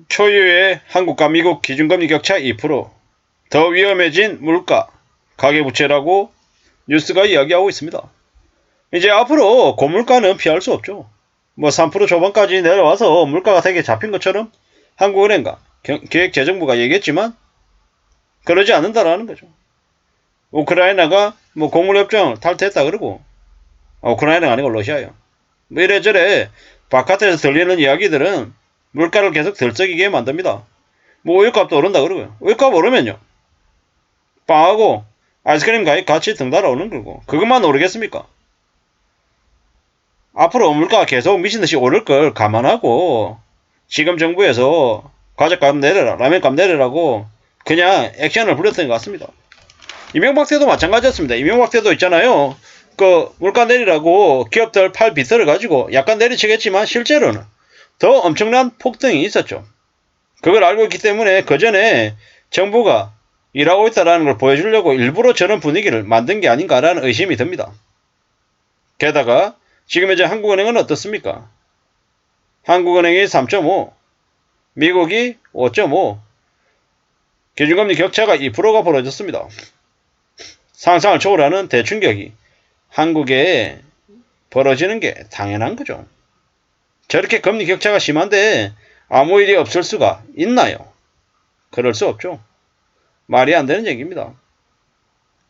초유의 한국과 미국 기준금리 격차 2%, 더 위험해진 물가, 가계부채라고 뉴스가 이야기하고 있습니다. 이제 앞으로 고물가는 피할 수 없죠. 뭐 3% 초반까지 내려와서 물가가 되게 잡힌 것처럼 한국은행과 기획재정부가 얘기했지만 그러지 않는다라는 거죠. 우크라이나가 뭐 곡물협정을 탈퇴했다 그러고, 우크라이나가 아니고 러시아요. 뭐 이래저래 바깥에서 들리는 이야기들은 물가를 계속 들썩이게 만듭니다. 뭐 우유값도 오른다 그러고요. 우유값 오르면요, 빵하고 아이스크림 가격 같이 등 달아오는 거고, 그것만 오르겠습니까? 앞으로 물가가 계속 미친듯이 오를 걸 감안하고 지금 정부에서 과자값 내려라, 라면값 내려라고 그냥 액션을 부렸던 것 같습니다. 이명박 때도 마찬가지였습니다. 이명박 때도 있잖아요. 그 물가 내리라고 기업들 팔 비틀을 가지고 약간 내리치겠지만 실제로는 더 엄청난 폭등이 있었죠. 그걸 알고 있기 때문에 그 전에 정부가 일하고 있다는 걸 보여주려고 일부러 저런 분위기를 만든 게 아닌가라는 의심이 듭니다. 게다가 지금 이제 한국은행은 어떻습니까? 한국은행이 3.5, 미국이 5.5, 기준금리 격차가 2%가 벌어졌습니다. 상상을 초월하는 대충격이 한국에 벌어지는 게 당연한 거죠. 저렇게 금리 격차가 심한데 아무 일이 없을 수가 있나요? 그럴 수 없죠. 말이 안 되는 얘기입니다.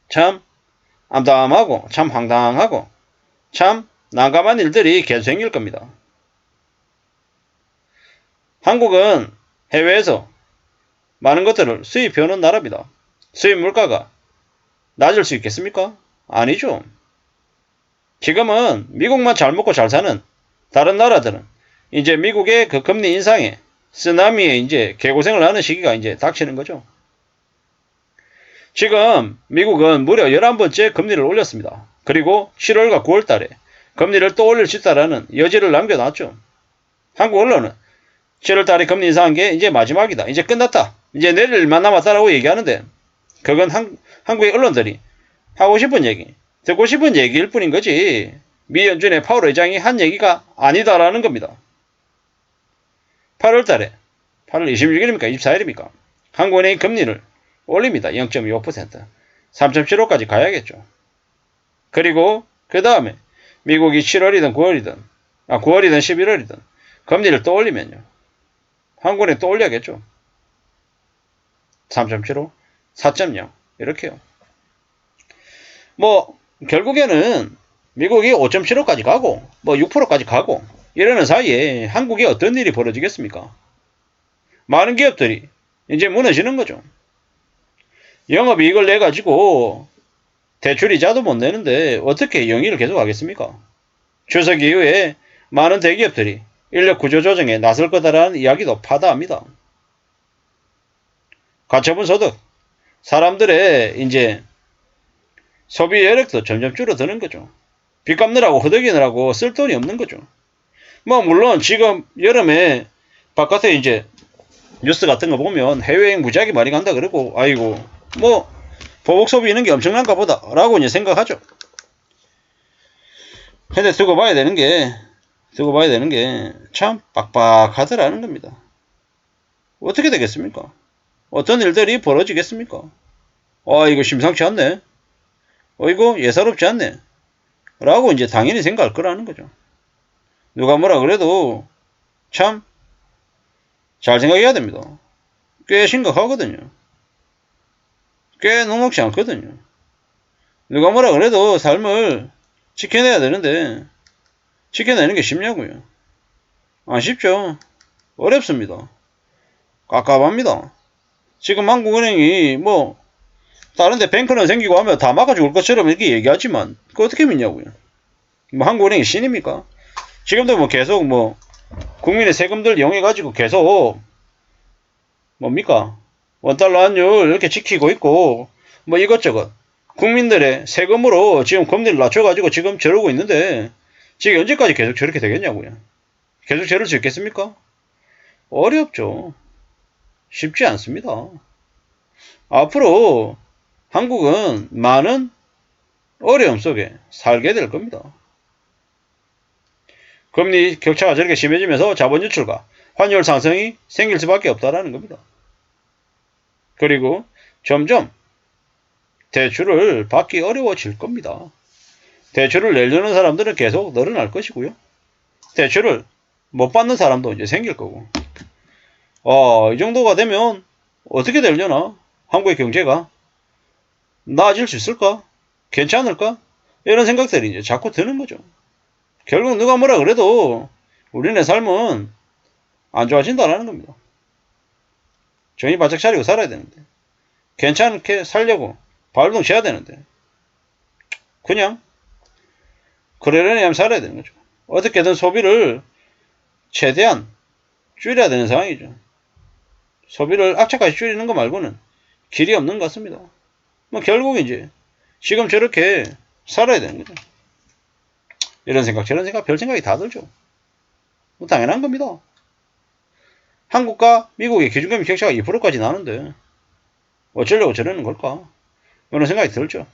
참 암담하고 참 황당하고 참 난감한 일들이 계속 생길 겁니다. 한국은 해외에서 많은 것들을 수입해오는 나라입니다. 수입 물가가 낮을 수 있겠습니까? 아니죠. 지금은 미국만 잘 먹고 잘 사는 다른 나라들은 이제 미국의 그 금리 인상에 쓰나미에 이제 개고생을 하는 시기가 이제 닥치는 거죠. 지금 미국은 무려 11번째 금리를 올렸습니다. 그리고 7월과 9월 달에 금리를 또 올릴 수 있다라는 여지를 남겨놨죠. 한국 언론은 7월 달에 금리 인상한 게 이제 마지막이다, 이제 끝났다, 이제 내릴 일만 남았다라고 얘기하는데, 그건 한국의 언론들이 하고 싶은 얘기, 듣고 싶은 얘기일 뿐인 거지 미 연준의 파월 의장이 한 얘기가 아니다라는 겁니다. 8월 달에 8월 26일입니까 24일입니까 한국은행이 금리를 올립니다. 0.25%, 3.75까지 가야겠죠. 그리고 그 다음에 미국이 7월이든 9월이든 11월이든 금리를 또 올리면요, 한국은행 또 올려야겠죠. 3.75, 4.0 이렇게요. 뭐 결국에는 미국이 5.75까지 가고 뭐 6%까지 가고 이러는 사이에 한국에 어떤 일이 벌어지겠습니까? 많은 기업들이 이제 무너지는 거죠. 영업이익을 내가지고 대출이자도 못 내는데 어떻게 영위를 계속 하겠습니까? 추석 이후에 많은 대기업들이 인력 구조 조정에 나설 거다라는 이야기도 파다합니다. 가처분 소득, 사람들의 이제 소비 여력도 점점 줄어드는 거죠. 빚 갚느라고 허덕이느라고 쓸 돈이 없는 거죠. 뭐 물론 지금 여름에 바깥에 이제 뉴스 같은 거 보면 해외여행 무지하게 많이 간다 그러고, 아이고 뭐 보복 소비 있는 게 엄청난가 보다 라고 이제 생각하죠. 근데 두고 봐야 되는 게 참 빡빡하더라는 겁니다. 어떻게 되겠습니까? 어떤 일들이 벌어지겠습니까? 이거 심상치 않네, 이거 예사롭지 않네 라고 이제 당연히 생각할 거라는 거죠. 누가 뭐라 그래도 참 잘 생각해야 됩니다. 꽤 심각하거든요. 꽤 녹록지 않거든요. 누가 뭐라 그래도 삶을 지켜내야 되는데 지켜내는 게 쉽냐고요. 안 쉽죠. 어렵습니다. 깝깝합니다. 지금 한국은행이 뭐 다른데 뱅크는 생기고 하면 다 막아 죽을 것처럼 이렇게 얘기하지만 그거 어떻게 믿냐고요. 뭐 한국은행이 신입니까? 지금도 뭐 계속 뭐 국민의 세금들 이용해가지고 계속 뭡니까? 원달러 환율 이렇게 지키고 있고 뭐 이것저것 국민들의 세금으로 지금 금리를 낮춰가지고 지금 저러고 있는데 지금 언제까지 계속 저렇게 되겠냐고요. 계속 저럴 수 있겠습니까? 어렵죠. 쉽지 않습니다. 앞으로 한국은 많은 어려움 속에 살게 될 겁니다. 금리 격차가 저렇게 심해지면서 자본 유출과 환율 상승이 생길 수밖에 없다라는 겁니다. 그리고 점점 대출을 받기 어려워질 겁니다. 대출을 내려는 사람들은 계속 늘어날 것이고요. 대출을 못 받는 사람도 이제 생길 거고. 이 정도가 되면 어떻게 되려나? 한국의 경제가 나아질 수 있을까? 괜찮을까? 이런 생각들이 이제 자꾸 드는 거죠. 결국 누가 뭐라 그래도 우리네 삶은 안 좋아진다라는 겁니다. 정신 바짝 차리고 살아야 되는데. 괜찮게 살려고 발동 져야 되는데. 그냥 그러려니 하면 살아야 되는 거죠. 어떻게든 소비를 최대한 줄여야 되는 상황이죠. 소비를 악착같이 줄이는 거 말고는 길이 없는 것 같습니다. 결국 이제 지금 저렇게 살아야 되는 거죠. 이런 생각 저런 생각 별 생각이 다 들죠. 당연한 겁니다. 한국과 미국의 기준금리 격차가 2%까지 나는데 어쩌려고 저러는 걸까? 이런 생각이 들죠.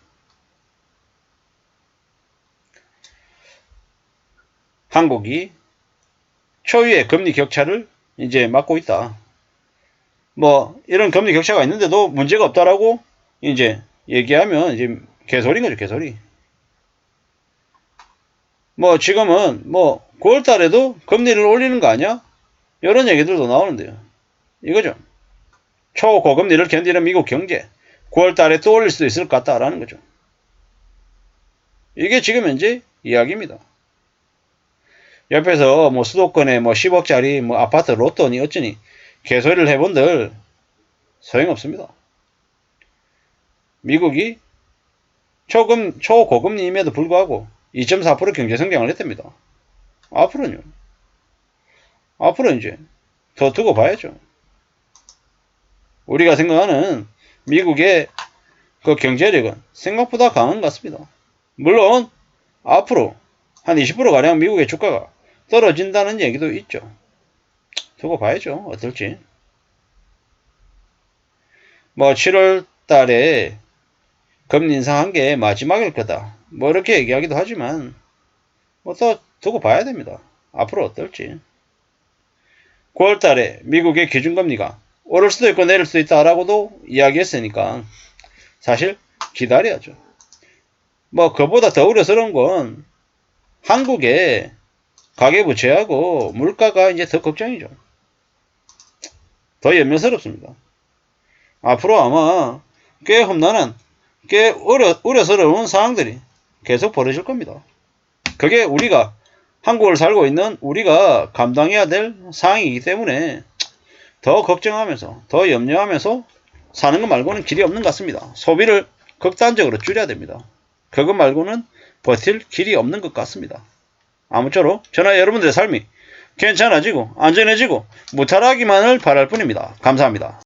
한국이 초유의 금리 격차를 이제 막고 있다. 이런 금리 격차가 있는데도 문제가 없다라고 이제 얘기하면 이제 개소리인 거죠, 개소리. 지금은 9월 달에도 금리를 올리는 거 아니야? 이런 얘기들도 나오는데요. 이거죠. 초고금리를 견디는 미국 경제. 9월 달에 또 올릴 수도 있을 것 같다라는 거죠. 이게 지금 현재 이야기입니다. 옆에서 수도권에 10억짜리 아파트 로또니 어쩌니 개소리를 해본들 소용없습니다. 미국이 초고금리임에도 불구하고 2.4% 경제성장을 했답니다. 앞으로는요. 앞으로 이제 더 두고 봐야죠. 우리가 생각하는 미국의 그 경제력은 생각보다 강한 것 같습니다. 물론 앞으로 한 20%가량 미국의 주가가 떨어진다는 얘기도 있죠. 두고 봐야죠. 어떨지. 7월 달에 금리 인상한 게 마지막일 거다. 이렇게 얘기하기도 하지만 또 두고 봐야 됩니다. 앞으로 어떨지. 9월 달에 미국의 기준금리가 오를 수도 있고 내릴 수도 있다라고도 이야기했으니까 사실 기다려야죠. 그보다 더 우려스러운 건 한국의 가계부채하고 물가가 이제 더 걱정이죠. 더 염려스럽습니다. 앞으로 아마 꽤 험난한, 꽤 우려스러운 상황들이 계속 벌어질 겁니다. 그게 우리가 한국을 살고 있는 우리가 감당해야 될 상황이기 때문에 더 걱정하면서 더 염려하면서 사는 것 말고는 길이 없는 것 같습니다. 소비를 극단적으로 줄여야 됩니다. 그것 말고는 버틸 길이 없는 것 같습니다. 아무쪼록 저나 여러분들의 삶이 괜찮아지고 안전해지고 무탈하기만을 바랄 뿐입니다. 감사합니다.